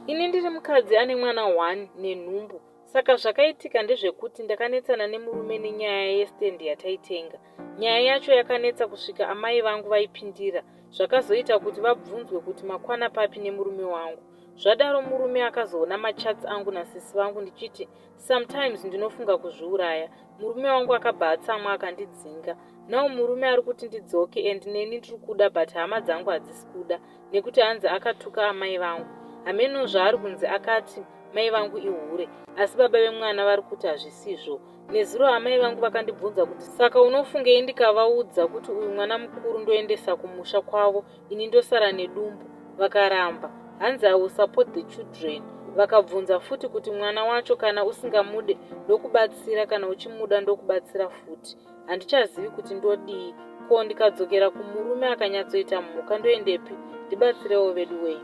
Ini ndiri mukadzi ane mwana 1 nenhumbu. Saka zvakaitika ndezvekuti ndakanetsana nemurume nenyaya yestendi yataitenga. Nyaya yacho yakanetsa kusvika amai vangu vaipindira. Zvakazoita kuti vabvunzwe kuti makwana papi nemurume wangu. Zvadaro murume akazoona machats angu nasisi vangu ndichiti sometimes ndinofunga kuzviuraya. Murume wangu akabva atsamwa akandidzinga. Nao murume ari kuti ndidzoke and neni ndiri kuda but hama dzangu hadzisi kuda nekuti hanzi akatuka amai vangu. Hameno zvaari kunzi akati mai vangu ihure, asi baba vemwana vari kuti hazvisizvo. Nezuro amai vangu vakandibvunza kuti saka unofungei ndikavaudza kuti uyu mwana mukuru ndoendesa kumusha kwavo, ini ndosara nedumbu. Vakaramba. Hanzi I will support the children. Vakabvunza futi kuti mwana wacho kana usingamude ndokubatsira kana uchimuda ndokubatsira futi. Handichazivi kuti ndodii. Ko ndikadzokera kumurume akanyatsoita mhuka ndoendepi? Ndibatsirewo vedu wei.